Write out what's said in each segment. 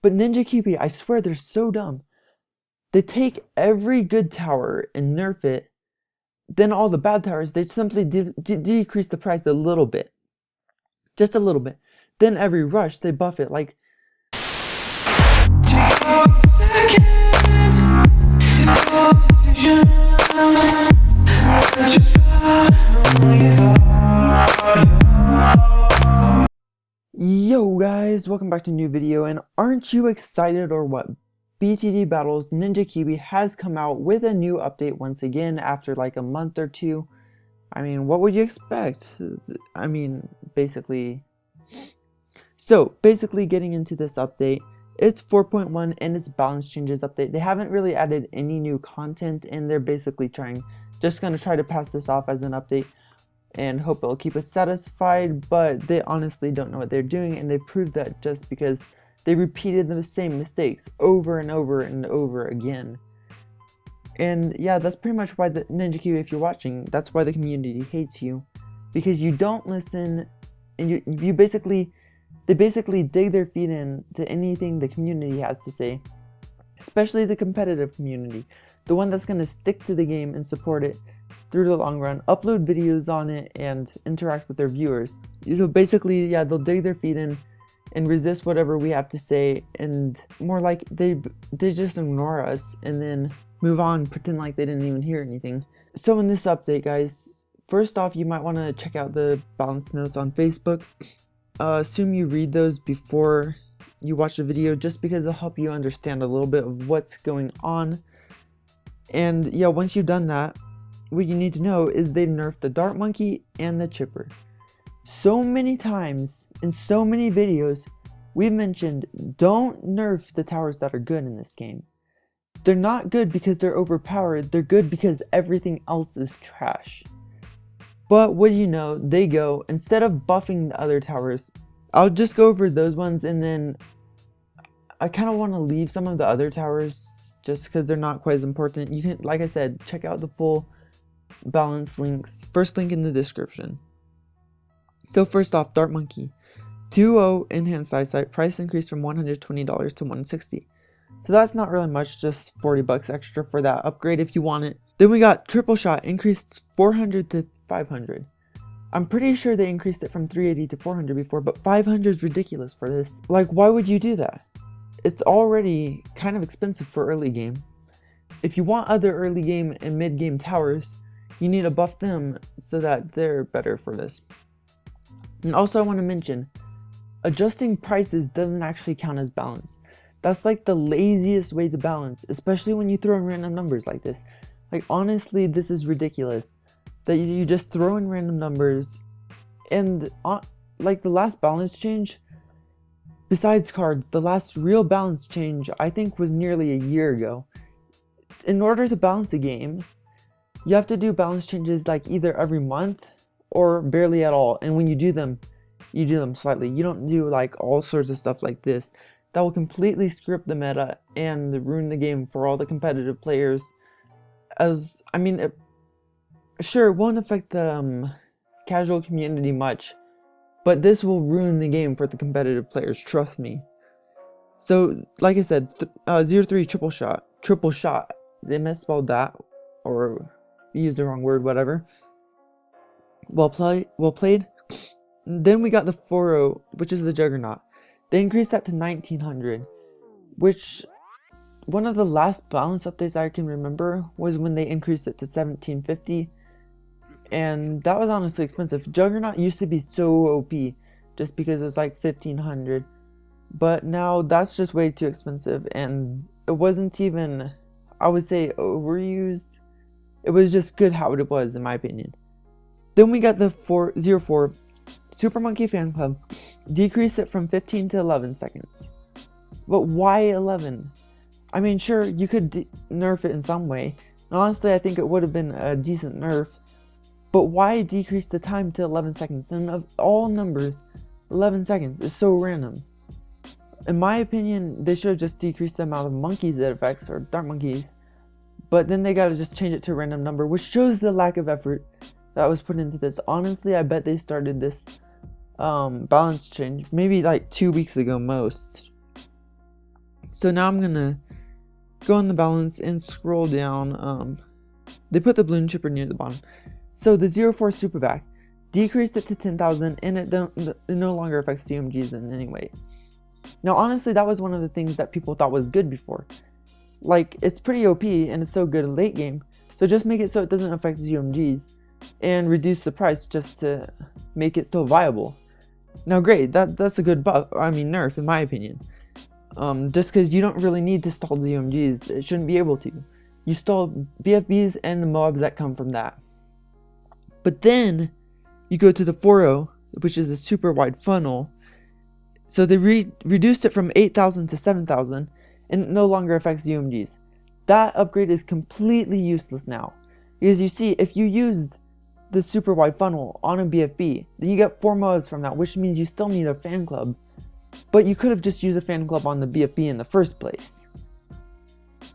But Ninja Kiwi, I swear they're so dumb. They take every good tower and nerf it. Then all the bad towers, they simply decrease the price a little bit. Just a little bit. Then every rush, they buff it like... Yo guys, welcome back to a new video, and aren't you excited or what? BTD Battles Ninja Kiwi has come out with a new update once again after like a month or two. I mean, what would you expect? I mean, basically... So, basically getting into this update, it's 4.1 and it's balance changes update. They haven't really added any new content, and they're basically just gonna try to pass this off as an update and hope it'll keep us satisfied, but they honestly don't know what they're doing, and they proved that just because they repeated the same mistakes over and over and over again. And yeah, that's pretty much why the Ninja Kiwi, if you're watching, that's why the community hates you, because you don't listen, and they basically dig their feet in to anything the community has to say, especially the competitive community, the one that's going to stick to the game and support it through the long run, upload videos on it, and interact with their viewers. So basically, yeah, they'll dig their feet in and resist whatever we have to say, and more like they just ignore us and then move on, pretend like they didn't even hear anything. So in this update, guys, first off, you might want to check out the balance notes on Facebook. Assume you read those before you watch the video, just because it'll help you understand a little bit of what's going on. And yeah, once you've done that, what you need to know is they've nerfed the Dart Monkey and the Chipper. So many times in so many videos, we've mentioned don't nerf the towers that are good in this game. They're not good because they're overpowered, they're good because everything else is trash. But what do you know, they go, instead of buffing the other towers, I'll just go over those ones, and then I kind of want to leave some of the other towers just because they're not quite as important. You can, like I said, check out the full balance links, first link in the description. So first off, Dart Monkey 2.0 enhanced eyesight, price increased from $120 to $160. So that's not really much, just $40 extra for that upgrade if you want it. Then we got triple shot, increased 400 to 500. I'm pretty sure they increased it from 380 to 400 before, but 500 is ridiculous for this. Like, why would you do that? It's already kind of expensive for early game. If you want other early game and mid game towers, you need to buff them so that they're better for this. And also I want to mention, adjusting prices doesn't actually count as balance. That's like the laziest way to balance, especially when you throw in random numbers like this. Like, honestly, this is ridiculous that you just throw in random numbers. And like the last balance change, besides cards, the last real balance change I think was nearly a year ago. In order to balance a game, you have to do balance changes like either every month or barely at all. And when you do them slightly. You don't do like all sorts of stuff like this. That will completely screw up the meta and ruin the game for all the competitive players. As, I mean, sure, it won't affect the casual community much, but this will ruin the game for the competitive players, trust me. So, like I said, 03 triple shot, they misspelled that, or used the wrong word, whatever. Well played. Then we got the 4.0, which is the Juggernaut. They increased that to 1900, which one of the last balance updates I can remember was when they increased it to 1750, and that was honestly expensive. Juggernaut used to be so OP just because it's like 1500, but now that's just way too expensive, and it wasn't even, I would say, overused. It was just good how it was, in my opinion. Then we got the 04 Super Monkey Fan Club, decreased it from 15 to 11 seconds. But why 11? I mean, sure, you could nerf it in some way, and honestly I think it would have been a decent nerf, but why decrease the time to 11 seconds? And of all numbers, 11 seconds is so random. In my opinion, they should have just decreased the amount of monkeys it affects, or Dart Monkeys, but then they gotta just change it to a random number, which shows the lack of effort that was put into this. Honestly, I bet they started this balance change maybe like 2 weeks ago most. So now I'm gonna go on the balance and scroll down. They put the balloon chipper near the bottom. So the 04 Superback decreased it to 10,000, and it no longer affects CMGs in any way. Now honestly, that was one of the things that people thought was good before. Like, it's pretty OP and it's so good in late game, so just make it so it doesn't affect ZMGs and reduce the price just to make it still viable. Now great, that's a good nerf in my opinion. Just because you don't really need to stall ZMGs, it shouldn't be able to. You stall BFBs and the mobs that come from that. But then you go to the 4.0, which is a super wide funnel. So they reduced it from 8,000 to 7,000, and it no longer affects UMGs. That upgrade is completely useless now, because you see, if you use the super wide funnel on a BFB, then you get 4 MOAs from that, which means you still need a fan club, but you could have just used a fan club on the BFB in the first place.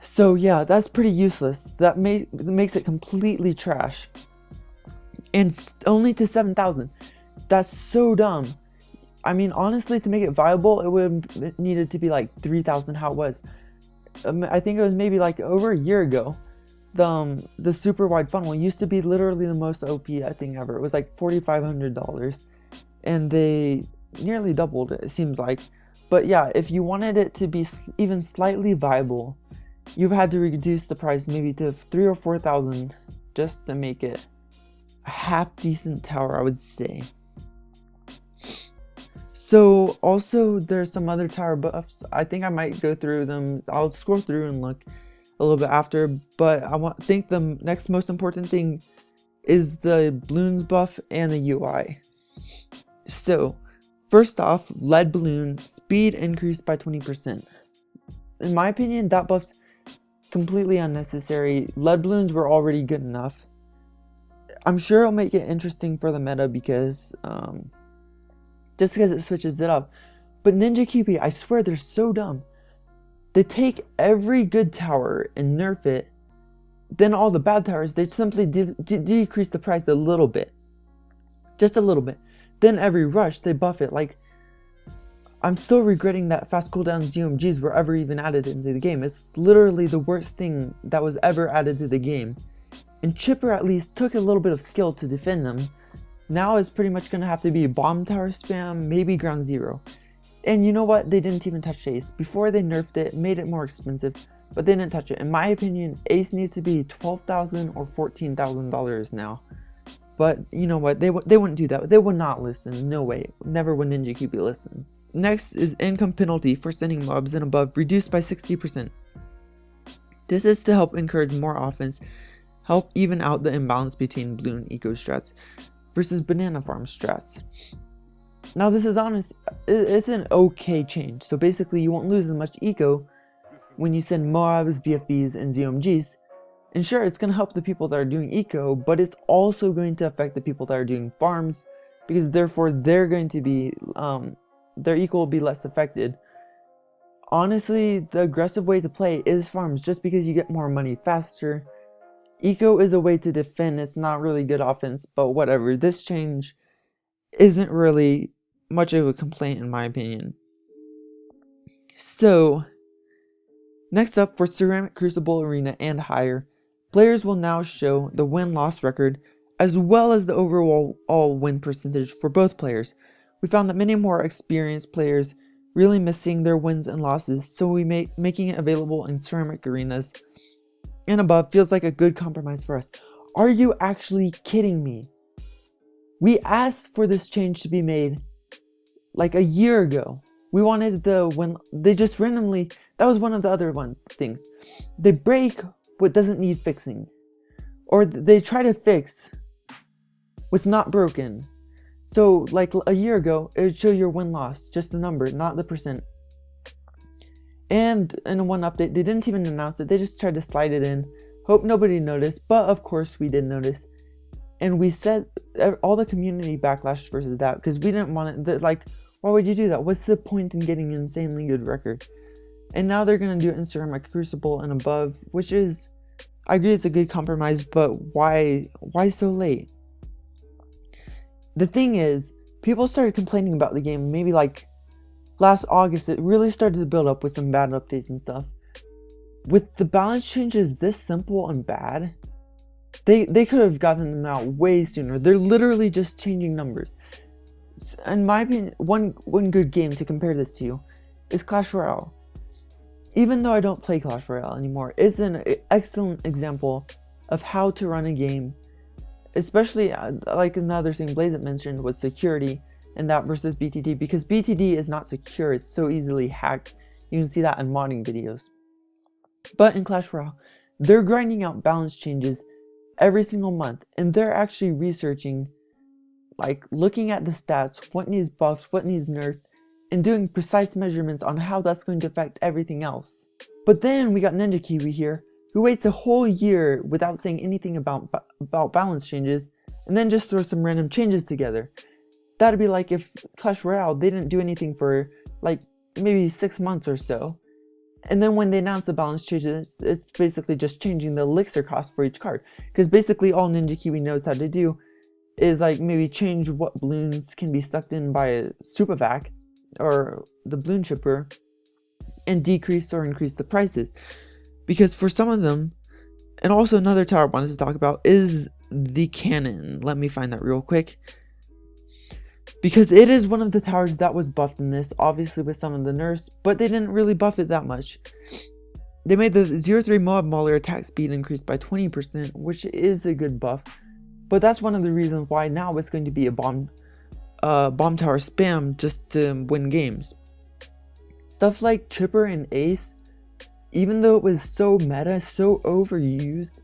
So yeah, that's pretty useless. That makes it completely trash, and only to 7,000. That's so dumb. I mean, honestly, to make it viable, it would have needed to be like 3,000 how it was. I think it was maybe like over a year ago. The super wide funnel used to be literally the most OP thing ever. It was like $4,500, and they nearly doubled it, it seems like. But yeah, if you wanted it to be even slightly viable, you've had to reduce the price maybe to 3,000 or 4,000 just to make it a half decent tower, I would say. So also there's some other tower buffs. I think I might go through them. I'll scroll through and look a little bit after, but I think the next most important thing is the balloons buff and the UI. So first off, lead balloon speed increased by 20%. In my opinion, that buff's completely unnecessary. Lead balloons were already good enough. I'm sure it'll make it interesting for the meta because just because it switches it up. But Ninja Kiwi, I swear they're so dumb. They take every good tower and nerf it. Then all the bad towers, they simply decrease the price a little bit. Just a little bit. Then every rush, they buff it. Like, I'm still regretting that fast cooldown ZMGs were ever even added into the game. It's literally the worst thing that was ever added to the game. And Chipper at least took a little bit of skill to defend them. Now it's pretty much going to have to be bomb tower spam, maybe ground zero. And you know what? They didn't even touch Ace. Before they nerfed it, made it more expensive, but they didn't touch it. In my opinion, Ace needs to be $12,000 or $14,000 now. But you know what? They wouldn't do that. They would not listen. No way. Never would Ninja Kiwi listen. Next is income penalty for sending mobs and above reduced by 60%. This is to help encourage more offense, help even out the imbalance between balloon eco strats versus banana farm strats. Now this is honest, it's an okay change. So basically you won't lose as much eco when you send mobs, BFBs, and ZMGs. And sure, it's going to help the people that are doing eco, but it's also going to affect the people that are doing farms, because therefore they're going to be, their eco will be less affected. Honestly, the aggressive way to play is farms, just because you get more money faster. Eco is a way to defend, it's not really good offense, but whatever. This change isn't really much of a complaint in my opinion. So, next up, for Ceramic Crucible Arena and higher, players will now show the win-loss record as well as the overall win percentage for both players. We found that many more experienced players really miss seeing their wins and losses, so making it available in Ceramic Arenas and above feels like a good compromise for us. Are you actually kidding me? We asked for this change to be made like a year ago. We wanted when they just randomly, that was one of the other things. They break what doesn't need fixing, or they try to fix what's not broken. So like a year ago, it would show your win-loss, just the number, not the percent. And in one update, they didn't even announce it. They just tried to slide it in. Hope nobody noticed, but of course we did notice. And we said all the community backlash versus that, because we didn't want it. Like, why would you do that? What's the point in getting an insanely good record? And now they're going to do it in Ceramic Crucible and above, which is, I agree it's a good compromise, but why so late? The thing is, people started complaining about the game maybe like last August, it really started to build up with some bad updates and stuff. With the balance changes this simple and bad, they could have gotten them out way sooner. They're literally just changing numbers. In my opinion, one good game to compare this to is Clash Royale. Even though I don't play Clash Royale anymore, it's an excellent example of how to run a game. Especially, like another thing Blaze mentioned was security, and that versus BTD, because BTD is not secure, it's so easily hacked. You can see that in modding videos. But in Clash Royale, they're grinding out balance changes every single month, and they're actually researching, like looking at the stats, what needs buffs, what needs nerfed, and doing precise measurements on how that's going to affect everything else. But then we got Ninja Kiwi here, who waits a whole year without saying anything about balance changes, and then just throws some random changes together. That'd be like if Clash Royale, they didn't do anything for like maybe 6 months or so. And then when they announce the balance changes, it's basically just changing the elixir cost for each card. Because basically all Ninja Kiwi knows how to do is like maybe change what balloons can be sucked in by a super vac or the balloon chipper, and decrease or increase the prices. Because for some of them, and also another tower I wanted to talk about is the cannon. Let me find that real quick. Because it is one of the towers that was buffed in this, obviously with some of the nerfs, but they didn't really buff it that much. They made the 0-3 Moab Mauler attack speed increase by 20%, which is a good buff. But that's one of the reasons why now it's going to be a bomb tower spam just to win games. Stuff like Chipper and Ace, even though it was so meta, so overused,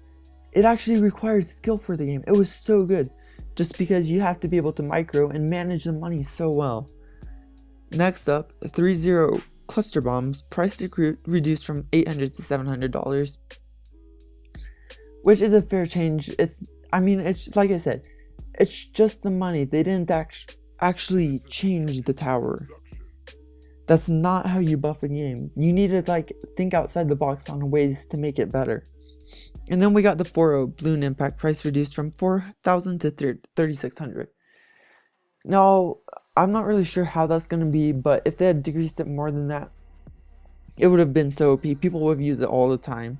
it actually required skill for the game. It was so good, just because you have to be able to micro and manage the money so well. Next up, 3-0 cluster bombs, price reduced from $800 to $700, which is a fair change. It's like I said, it's just the money. They didn't actually change the tower. That's not how you buff a game. You need to like think outside the box on ways to make it better. And then we got the 4-0 balloon impact, price reduced from $4,000 to $3,600. Now, I'm not really sure how that's going to be, but if they had decreased it more than that, it would have been so OP. People would have used it all the time.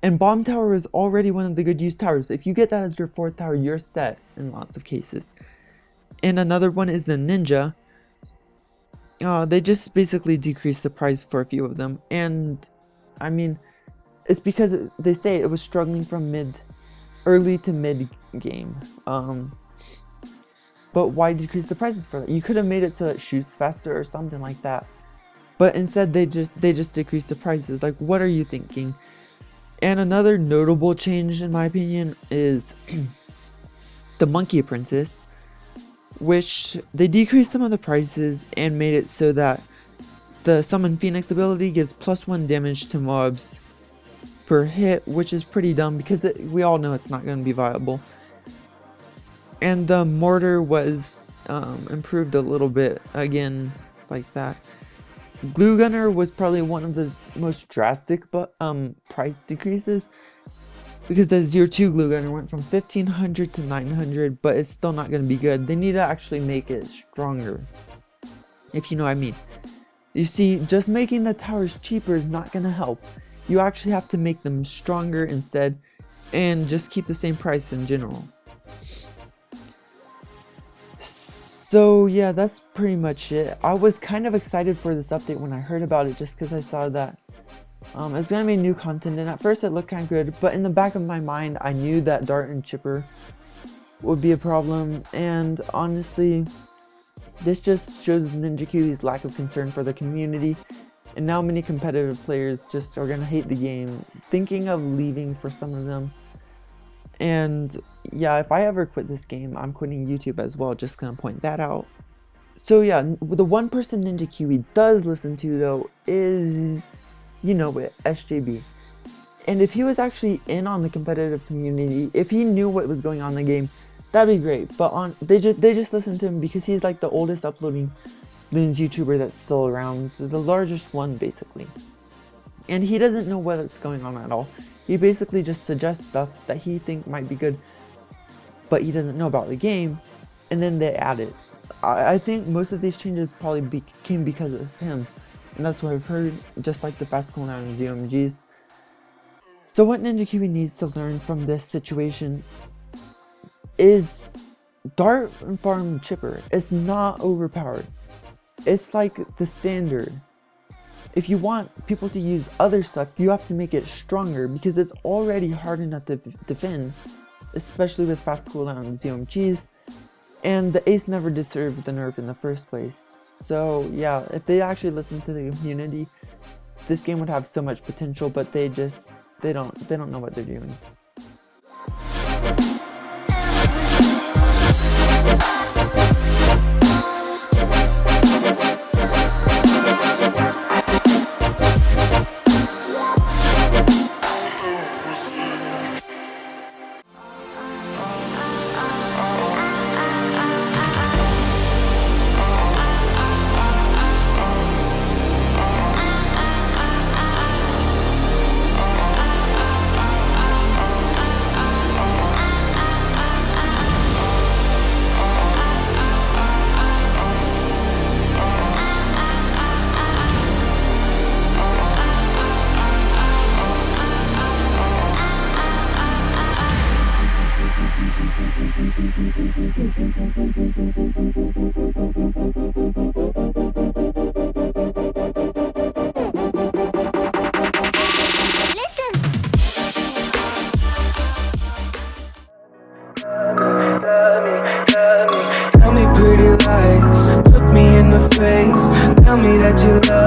And Bomb Tower is already one of the good used towers. If you get that as your 4th tower, you're set in lots of cases. And another one is the Ninja. They just basically decreased the price for a few of them. And, I mean, it's because they say it was struggling from early to mid game. But why decrease the prices for that? You could have made it so it shoots faster or something like that. But instead they just decreased the prices. Like, what are you thinking? And another notable change in my opinion is the Monkey Apprentice, which they decreased some of the prices and made it so that the Summon Phoenix ability gives +1 damage to mobs per hit, which is pretty dumb because we all know it's not going to be viable. And the mortar was improved a little bit again, like that. Glue Gunner was probably one of the most drastic price decreases, because the 0-2 Glue Gunner went from $1,500 to $900, but it's still not going to be good. They need to actually make it stronger, if you know what I mean. You see, just making the towers cheaper is not going to help. You actually have to make them stronger instead, and just keep the same price in general. So yeah, that's pretty much it. I was kind of excited for this update when I heard about it, just because I saw that it's going to be new content, and at first it looked kind of good, but in the back of my mind I knew that Dart and Chipper would be a problem, and honestly this just shows Ninja Kiwi's lack of concern for the community. And now many competitive players just are going to hate the game, thinking of leaving for some of them. And yeah, if I ever quit this game, I'm quitting YouTube as well, just going to point that out. So yeah, the one person Ninja Kiwi does listen to though is, you know it, SJB. And if he was actually in on the competitive community, if he knew what was going on in the game, that'd be great. But they just listen to him because he's like the oldest uploading Bloons YouTuber that's still around, the largest one basically. And he doesn't know what's going on at all. He basically just suggests stuff that he thinks might be good, but he doesn't know about the game, and then they add it. I think most of these changes probably came because of him, and that's what I've heard, just like the fast cooldown and ZOMGs. So what Ninja Kiwi needs to learn from this situation is Dart and Farm Chipper. It's not overpowered. It's like the standard. If you want people to use other stuff, you have to make it stronger because it's already hard enough to defend, especially with fast cooldown and ZOMGs, and the ace never deserved the nerf in the first place. So yeah, if they actually listen to the community, this game would have so much potential, but they don't know what they're doing. Tell me pretty lies, look me in the face, tell me that you love